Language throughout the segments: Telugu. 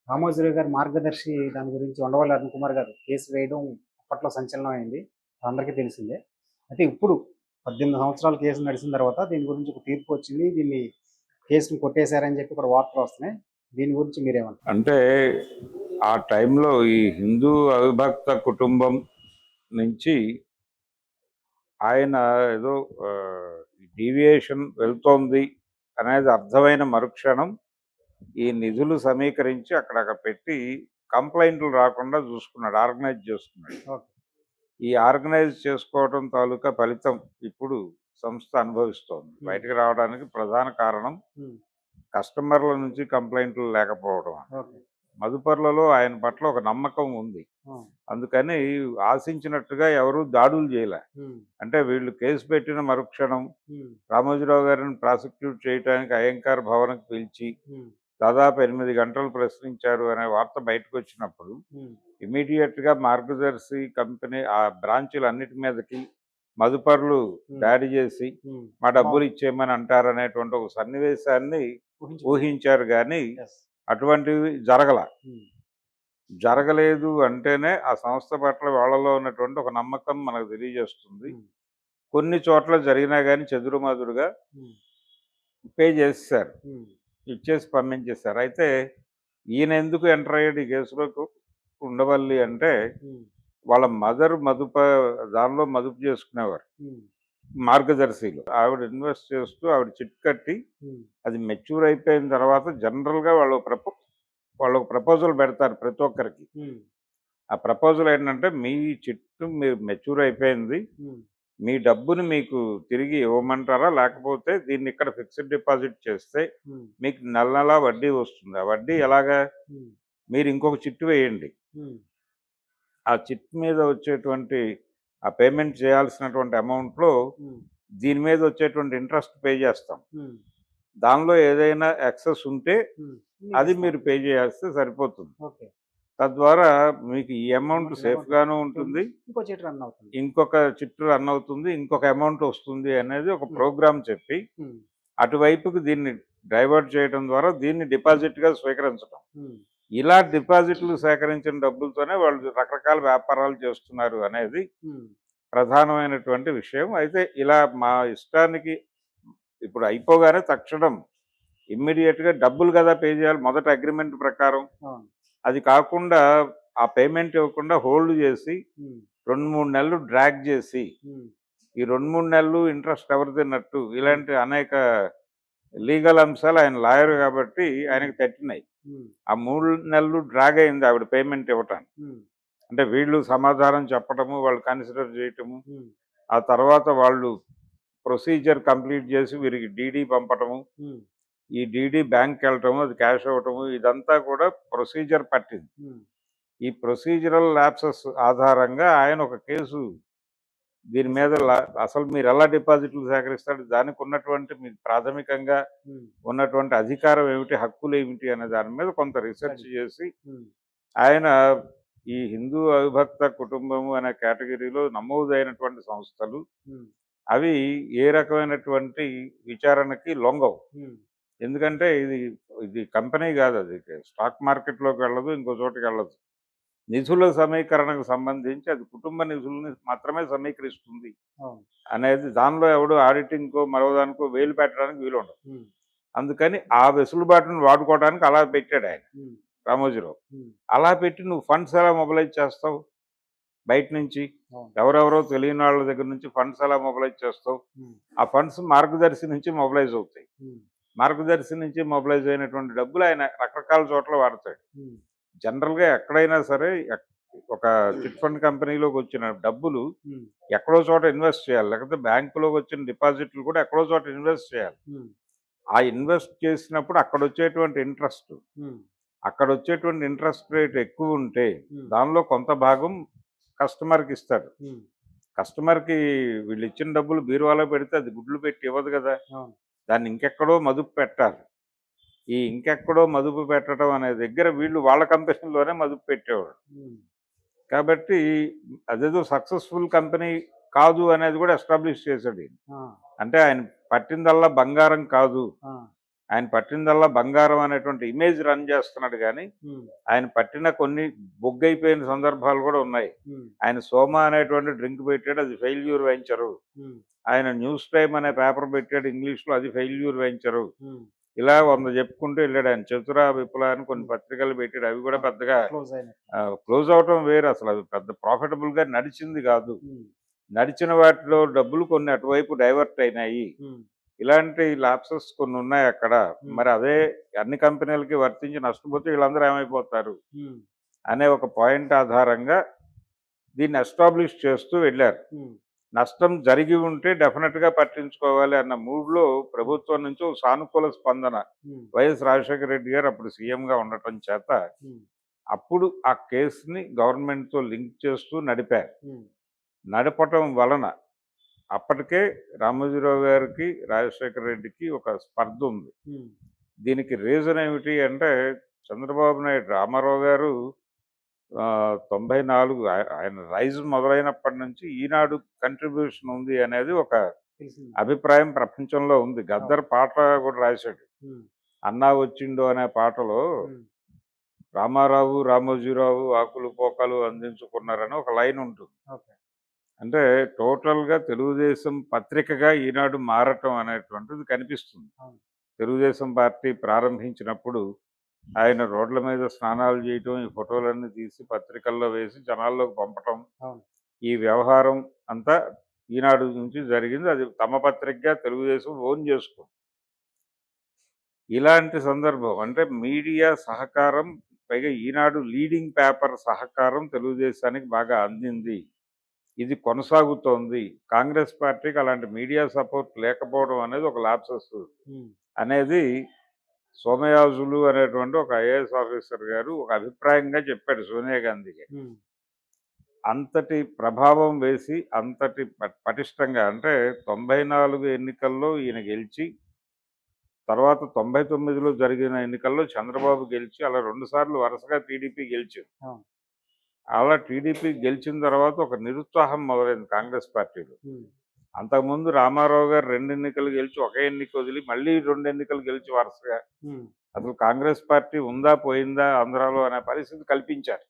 రామోజీరావు గారి మార్గదర్శి దాని గురించి ఉండవల్లి అరుణ్ కుమార్ గారు కేసు వేయడం అప్పట్లో సంచలనం అయింది. అందరికీ తెలిసిందే. అయితే ఇప్పుడు 18 సంవత్సరాలు కేసు నడిచిన తర్వాత దీని గురించి ఒక తీర్పు వచ్చింది. కేసుని కొట్టేశారని చెప్పి కూడా వార్తలు వస్తున్నాయి. దీని గురించి మీరేమంటారు? అంటే ఆ టైంలో ఈ హిందూ అవిభక్త కుటుంబం నుంచి ఆయన ఏదో డీవియేషన్ వెళ్తోంది అనేది అర్థమైన మరుక్షణం ఈ నిధులు సమీకరించి అక్కడ పెట్టి కంప్లైంట్లు రాకుండా చూసుకున్నాడు, ఆర్గనైజ్ చేసుకున్నాడు. ఓకే. ఈ ఆర్గనైజ్ చేసుకోవడం తాలూకా ఫలితం ఇప్పుడు సంస్థ అనుభవిస్తోంది. బయటకు రావడానికి ప్రధాన కారణం కస్టమర్ల నుంచి కంప్లైంట్లు లేకపోవడం. ఓకే. మదుపర్లలో ఆయన పట్ల ఒక నమ్మకం ఉంది. ఆ! అందుకని ఆశించినట్టుగా ఎవరు దాడులు చేయలే. అంటే వీళ్ళు కేసు పెట్టిన మరుక్షణం రామోజీరావు గారిని ప్రాసిక్యూట్ చేయడానికి అయ్యంకార్ భవన్కి పిలిచి దాదాపు 8 గంటలు ప్రశ్నించారు అనే వార్త బయటకు వచ్చినప్పుడు ఇమీడియట్ గా మార్గదర్శి కంపెనీ ఆ బ్రాంచీలు అన్నిటి మీదకి మదుపర్లు దాడి చేసి మా డబ్బులు ఇచ్చేయమని అంటారనేటువంటి ఒక సన్నివేశాన్ని ఊహించారు. కానీ అటువంటివి జరగలేదు అంటేనే ఆ సంస్థ పట్ల వాళ్ళలో ఉన్నటువంటి ఒక నమ్మకం మనకు తెలియజేస్తుంది. కొన్ని చోట్ల జరిగినా కానీ చెదురుమదురుగా పే చేసేసారు, ఇచ్చేసి పంపించేశారు. అయితే ఈయన ఎందుకు ఎంటర్ అయ్యాడు ఈ కేసులోకి ఉండవల్లి అంటే వాళ్ళ మదర్ దానిలో మదుపు చేసుకునేవారు మార్గదర్శిలో. ఆవిడ ఇన్వెస్ట్ చేస్తూ ఆవిడ చిట్ కట్టి అది మెచ్యూర్ అయిపోయిన తర్వాత జనరల్గా వాళ్ళు ఒక ప్రపోజల్ పెడతారు ప్రతి ఒక్కరికి. ఆ ప్రపోజల్ ఏంటంటే మీ చిట్టు మీరు మెచ్యూర్ అయిపోయింది, మీ డబ్బుని మీకు తిరిగి ఇవ్వమంటారా, లేకపోతే దీన్ని ఇక్కడ ఫిక్స్డ్ డిపాజిట్ చేస్తే మీకు నెల నెలా వడ్డీ వస్తుంది. ఆ వడ్డీ ఎలాగా, మీరు ఇంకొక చిట్టు వేయండి, ఆ చిట్ మీద వచ్చేటువంటి ఆ పేమెంట్ చేయాల్సినటువంటి అమౌంట్లో దీని మీద వచ్చేటువంటి ఇంట్రెస్ట్ పే చేస్తాం. దానిలో ఏదైనా ఎక్సెస్ ఉంటే అది మీరు పే చేయాల్సి సరిపోతుంది. తద్వారా మీకు ఈ అమౌంట్ సేఫ్గాను ఉంటుంది, ఇంకొక చిట్టు రన్ అవుతుంది, ఇంకొక అమౌంట్ వస్తుంది అనేది ఒక ప్రోగ్రామ్ చెప్పి అటువైపుకి దీన్ని డైవర్ట్ చేయడం ద్వారా దీన్ని డిపాజిట్గా స్వీకరించడం. ఇలా డిపాజిట్లు సేకరించిన డబ్బులతోనే వాళ్ళు రకరకాల వ్యాపారాలు చేస్తున్నారు అనేది ప్రధానమైనటువంటి విషయం. అయితే ఇలా మా ఇష్టానికి ఇప్పుడు అయిపోగానే తక్షణం ఇమ్మీడియట్గా డబ్బులు కదా పే చేయాలి మొదట అగ్రిమెంట్ ప్రకారం. అది కాకుండా ఆ పేమెంట్ ఇవ్వకుండా హోల్డ్ చేసి 2-3 నెలలు డ్రాగ్ చేసి ఈ 2-3 నెలలు ఇంట్రెస్ట్ ఎవరు తిన్నట్టు ఇలాంటి అనేక లీగల్ అంశాలు, ఆయన లాయర్ కాబట్టి ఆయనకు తట్టినాయి. ఆ 3 నెలలు డ్రాగ్ అయింది ఆవిడ పేమెంట్ ఇవ్వటానికి. అంటే వీళ్ళు సమాధానం చెప్పటము, వాళ్ళు కన్సిడర్ చేయటము, ఆ తర్వాత వాళ్ళు ప్రొసీజర్ కంప్లీట్ చేసి వీరికి డీడీ పంపటము, ఈ డీడీ బ్యాంక్కి వెళ్ళటము, అది క్యాష్ అవ్వటము, ఇదంతా కూడా ప్రొసీజర్ పట్టింది. ఈ ప్రొసీజరల్ ల్యాప్సెస్ ఆధారంగా ఆయన ఒక కేసు దీని మీద అసలు మీరు ఎలా డిపాజిట్లు సేకరిస్తాడు, దానికి ఉన్నటువంటి మీకు ప్రాథమికంగా ఉన్నటువంటి అధికారం ఏమిటి, హక్కులు ఏమిటి అనే దాని మీద కొంత రీసెర్చ్ చేసి ఆయన ఈ హిందూ అవిభక్త కుటుంబము అనే కేటగిరీలో నమోదైనటువంటి సంస్థలు అవి ఏ రకమైనటువంటి విచారణకి లొంగవు. ఎందుకంటే ఇది కంపెనీ కాదు, అది స్టాక్ మార్కెట్లోకి వెళ్ళదు, ఇంకో చోటుకి వెళ్ళదు. నిధుల సమీకరణకు సంబంధించి అది కుటుంబ నిధులని మాత్రమే సమీకరిస్తుంది అనేది దానిలో ఎవడు ఆడిటింగ్కో మరోదానికో వేలు పెట్టడానికి వీలు ఉండదు. అందుకని ఆ వెసులుబాటును వాడుకోవడానికి అలా పెట్టాడు ఆయన రామోజీరావు. అలా పెట్టి నువ్వు ఫండ్స్ ఎలా మొబిలైజ్ చేస్తావు, బయట నుంచి ఎవరెవరో తెలియని వాళ్ళ దగ్గర నుంచి ఫండ్స్ ఎలా మొబిలైజ్ చేస్తావు? ఆ ఫండ్స్ మార్గదర్శి నుంచి మొబిలైజ్ అవుతాయి. మార్గదర్శి నుంచి మొబిలైజ్ అయినటువంటి డబ్బులు ఆయన రకరకాల చోట్ల వాడతాడు. జనరల్గా ఎక్కడైనా సరే ఒక చిట్ ఫండ్ కంపెనీలోకి వచ్చిన డబ్బులు ఎక్కడో చోట ఇన్వెస్ట్ చేయాలి, లేకపోతే బ్యాంకులోకి వచ్చిన డిపాజిట్లు కూడా ఎక్కడో చోట ఇన్వెస్ట్ చేయాలి. ఆ ఇన్వెస్ట్ చేసినప్పుడు అక్కడ వచ్చేటువంటి ఇంట్రెస్ట్ రేట్ ఎక్కువ ఉంటే దానిలో కొంత భాగం కస్టమర్కి ఇస్తాడు. కస్టమర్కి వీళ్ళు ఇచ్చిన డబ్బులు బీరువాలో పెడితే అది గుడ్లు పెట్టి ఇవ్వదు కదా, దాన్ని ఇంకెక్కడో మదుపు పెట్టాలి. ఈ ఇంకెక్కడో మదుపు పెట్టడం అనే దగ్గర వీళ్ళు వాళ్ళ కంపెనీలోనే మదుపు పెట్టేవాడు. కాబట్టి అదేదో సక్సెస్ఫుల్ కంపెనీ కాదు అనేది కూడా ఎస్టాబ్లిష్ చేశాడు. అంటే ఆయన పట్టిందల్లా బంగారం కాదు, ఆయన పట్టిందల్లా బంగారం అనేటువంటి ఇమేజ్ రన్ చేస్తున్నాడు కానీ ఆయన పట్టిన కొన్ని బొగ్గైపోయిన సందర్భాలు కూడా ఉన్నాయి. ఆయన సోమ అనేటువంటి డ్రింక్ పెట్టాడు, అది ఫెయిల్యూర్ వెంచరు. ఆయన న్యూస్ టైమ్ అనే పేపర్ పెట్టాడు ఇంగ్లీష్లో, అది ఫెయిల్యూర్ వెంచరు. ఇలా 100 చెప్పుకుంటూ వెళ్ళాడు. ఆయన చతుర విప్లవ అని కొన్ని పత్రికలు పెట్టాడు, అవి కూడా పెద్దగా క్లోజ్ అవటం వేరు, అసలు అది పెద్ద ప్రాఫిటబుల్ గా నడిచింది కాదు. నడిచిన వాటిలో డబ్బులు కొన్ని అటువైపు డైవర్ట్ అయినాయి. ఇలాంటి లాప్సెస్ కొన్ని ఉన్నాయి అక్కడ. మరి అదే అన్ని కంపెనీలకి వర్తించి నష్టపోతే వీళ్ళందరూ ఏమైపోతారు అనే ఒక పాయింట్ ఆధారంగా దీన్ని ఎస్టాబ్లిష్ చేస్తూ వెళ్ళారు. నష్టం జరిగి ఉంటే డెఫినెట్ గా పట్టించుకోవాలి అన్న మూడ్లో ప్రభుత్వం నుంచి ఒక సానుకూల స్పందన వైఎస్ రాజశేఖర రెడ్డి గారు అప్పుడు సీఎంగా ఉండటం చేత అప్పుడు ఆ కేసుని గవర్నమెంట్తో లింక్ చేస్తూ నడిపారు. నడపటం వలన అప్పటికే రామోజీరావు గారికి రాజశేఖర రెడ్డికి ఒక స్పర్ధ ఉంది. దీనికి రీజన్ ఏమిటి అంటే చంద్రబాబు నాయుడు, రామారావు గారు 94 ఆయన రైజ్ మొదలైనప్పటి నుంచి ఈనాడు కంట్రిబ్యూషన్ ఉంది అనేది ఒక అభిప్రాయం ప్రపంచంలో ఉంది. గద్దర్ పాట కూడా రాశాడు, అన్నా వచ్చిండో అనే పాటలో రామారావు రామోజీరావు ఆకులు పోకలు అందించుకున్నారని ఒక లైన్ ఉంటుంది. అంటే టోటల్గా తెలుగుదేశం పత్రికగా ఈనాడు మారటం అనేటువంటిది కనిపిస్తుంది. తెలుగుదేశం పార్టీ ప్రారంభించినప్పుడు ఆయన రోడ్ల మీద స్నానాలు చేయటం, ఈ ఫోటోలన్నీ తీసి పత్రికల్లో వేసి జనాల్లోకి పంపటం, ఈ వ్యవహారం అంతా ఈనాడు నుంచి జరిగింది. అది తమ పత్రికగా తెలుగుదేశం ఓన్ చేసుకుంది. ఇలాంటి సందర్భం అంటే మీడియా సహకారం, పైగా ఈనాడు లీడింగ్ పేపర్ సహకారం తెలుగుదేశానికి బాగా అందింది. ఇది కొనసాగుతోంది. కాంగ్రెస్ పార్టీకి అలాంటి మీడియా సపోర్ట్ లేకపోవడం అనేది ఒక లాప్సెస్ అనేది సోమయాజులు అనేటువంటి ఒక ఐఏఎస్ ఆఫీసర్ గారు ఒక అభిప్రాయంగా చెప్పాడు సోనియా గాంధీకి. అంతటి ప్రభావం వేసి అంతటి పటిష్టంగా, అంటే 94 ఎన్నికల్లో ఈయన గెలిచి, తర్వాత 99లో జరిగిన ఎన్నికల్లో చంద్రబాబు గెలిచి, అలా 2 సార్లు వరుసగా టీడీపీ గెలిచింది. అలా టీడీపీ గెలిచిన తర్వాత ఒక నిరుత్సాహం మొదలైంది కాంగ్రెస్ పార్టీలో. అంతకుముందు రామారావు గారు 2 ఎన్నికలు గెలిచి, ఒక ఎన్నిక వదిలి మళ్ళీ 2 ఎన్నికలు గెలిచి వరుసగా అసలు కాంగ్రెస్ పార్టీ ఉందా పోయిందా ఆంధ్రాలో అనే పరిస్థితి కల్పించారు.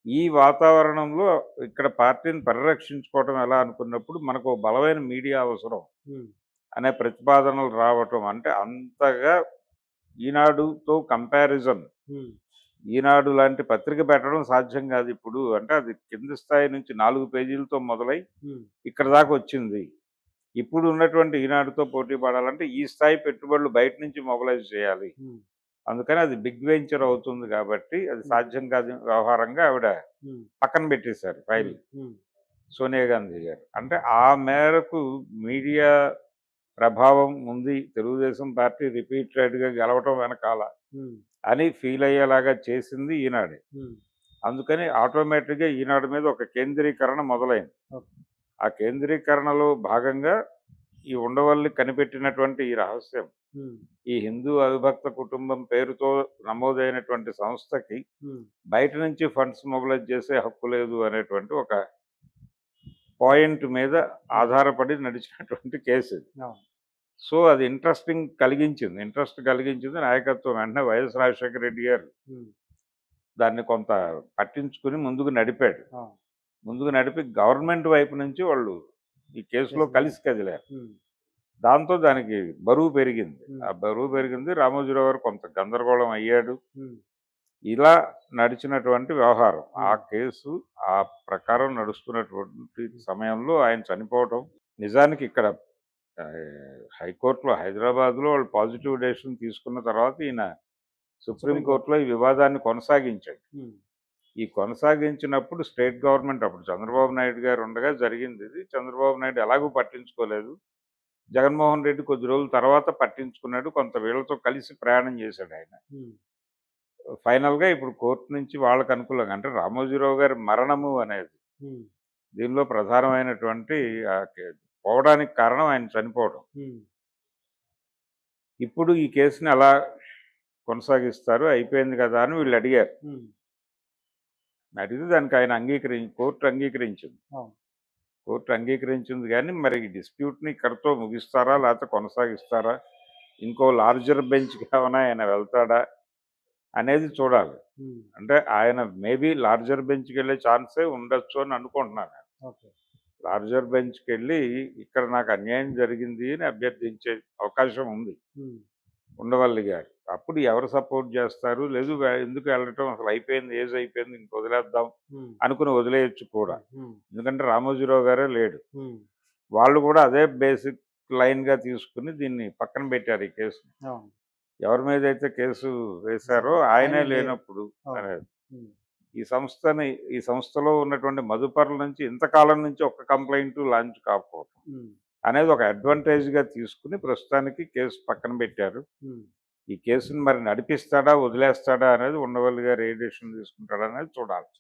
ఈ వాతావరణంలో ఇక్కడ పార్టీని పరిరక్షించుకోవటం ఎలా అనుకున్నప్పుడు మనకు బలమైన మీడియా అవసరం అనే ప్రతిపాదనలు రావటం, అంటే అంతగా ఈనాడుతో కంపారిజన్, ఈనాడు లాంటి పత్రిక పెట్టడం సాధ్యం కాదు ఇప్పుడు. అంటే అది కింది స్థాయి నుంచి 4 పేజీలతో మొదలై ఇక్కడ దాకా వచ్చింది. ఇప్పుడు ఉన్నటువంటి ఈనాడుతో పోటీ పడాలంటే ఈ స్థాయి పెట్టుబడులు బయట నుంచి మొబలైజ్ చేయాలి. అందుకని అది బిగ్ వెంచర్ అవుతుంది కాబట్టి అది సాధ్యం కాదు వ్యవహారంగా ఆవిడ పక్కన పెట్టేశారు ఫైల్ సోనియా గాంధీ గారు. అంటే ఆ మేరకు మీడియా ప్రభావం ఉంది తెలుగుదేశం పార్టీ రిపీటెడ్గా గెలవటం వెనకాల అని ఫీల్ అయ్యేలాగా చేసింది ఈనాడే. అందుకని ఆటోమేటిక్గా ఈనాడు మీద ఒక కేంద్రీకరణ మొదలైంది. ఆ కేంద్రీకరణలో భాగంగా ఈ ఉండవల్లి కనిపెట్టినటువంటి ఈ రహస్యం, ఈ హిందూ అవిభక్త కుటుంబం పేరుతో నమోదైనటువంటి సంస్థకి బయట నుంచి ఫండ్స్ మొబిలైజ్ చేసే హక్కు లేదు అనేటువంటి ఒక పాయింట్ మీద ఆధారపడి నడిచినటువంటి కేసు ఇది. సో అది ఇంట్రెస్ట్ కలిగించింది నాయకత్వం. వెంటనే వైఎస్ రాజశేఖర రెడ్డి గారు దాన్ని కొంత పట్టించుకుని ముందుకు నడిపాడు. ముందుకు నడిపి గవర్నమెంట్ వైపు నుంచి వాళ్ళు ఈ కేసులో కలిసి కదిలారు. దాంతో దానికి బరువు పెరిగింది. ఆ బరువు పెరిగింది. రామోజీరావు గారు కొంత గందరగోళం అయ్యాడు. ఇలా నడిచినటువంటి వ్యవహారం, ఆ కేసు ఆ ప్రకారం నడుస్తున్నటువంటి సమయంలో ఆయన చనిపోవటం, నిజానికి ఇక్కడ హైకోర్టులో హైదరాబాద్లో వాళ్ళు పాజిటివ్ డెసిషన్ తీసుకున్న తర్వాత ఈయన సుప్రీంకోర్టులో ఈ వివాదాన్ని కొనసాగించాడు. ఈ కొనసాగించినప్పుడు స్టేట్ గవర్నమెంట్, అప్పుడు చంద్రబాబు నాయుడు గారు ఉండగా జరిగింది ఇది. చంద్రబాబు నాయుడు ఎలాగూ పట్టించుకోలేదు. జగన్మోహన్ రెడ్డి కొద్ది రోజుల తర్వాత పట్టించుకున్నాడు. కొంత వీళ్ళతో కలిసి ప్రయాణం చేశాడు ఆయన. ఫైనల్గా ఇప్పుడు కోర్టు నుంచి వాళ్ళకు అనుకూలంగా, అంటే రామోజీరావు గారి మరణము అనేది దీనిలో ప్రధానమైనటువంటి పోవడానికి కారణం ఆయన చనిపోవడం. ఇప్పుడు ఈ కేసుని ఎలా కొనసాగిస్తారు, అయిపోయింది కదా అని వీళ్ళు అడిగారు. అడిగితే దానికి ఆయన కోర్టు అంగీకరించింది. కోర్టు అంగీకరించింది కానీ మరి ఈ డిస్ప్యూట్ని ఇక్కడితో ముగిస్తారా లేకపోతే కొనసాగిస్తారా ఇంకో లార్జర్ బెంచ్కి ఏమైనా ఆయన వెళ్తాడా అనేది చూడాలి. ఉమ్, అంటే ఆయన మేబీ లార్జర్ బెంచ్కి వెళ్ళే ఛాన్సే ఉండొచ్చు అని అనుకుంటున్నాను నేను. ఓకే. లార్జర్ బెంచ్కి వెళ్ళి ఇక్కడ నాకు అన్యాయం జరిగింది అని అభ్యర్థించే అవకాశం ఉంది ఉమ్, ఉండవల్లి గారు. అప్పుడు ఎవరు సపోర్ట్ చేస్తారు, లేదు ఎందుకు వెళ్ళటం, అసలు అయిపోయింది, ఏజ్ అయిపోయింది, ఇంక వదిలేద్దాం ఉమ్, అనుకుని వదిలేయచ్చు కూడా. ఉమ్, ఎందుకంటే రామోజీరావు గారే లేడు. ఉమ్, వాళ్ళు కూడా అదే బేసిక్ లైన్గా తీసుకుని దీన్ని పక్కన పెట్టారు ఈ కేసు. అవును. ఎవరి మీద అయితే కేసు వేశారో ఆయనే ఆయనే లేరు. లేనప్పుడు అవును. అనేది. ఉమ్, ఈ సంస్థలో ఉన్నటువంటి మదుపర్ల నుంచి ఇంతకాలం నుంచి ఒక్క కంప్లైంట్ లాంచ్ కాకపోవడం ఉమ్, అనేది ఒక అడ్వాంటేజ్గా తీసుకుని ప్రస్తుతానికి కేసు పక్కన పెట్టారు. ఉమ్. ఈ కేసుని మరి నడిపిస్తాడా, వదిలేస్తాడా అనేది ఉండవల్లి గారు ఏ డెసిషన్ తీసుకుంటాడా అనేది చూడాలి.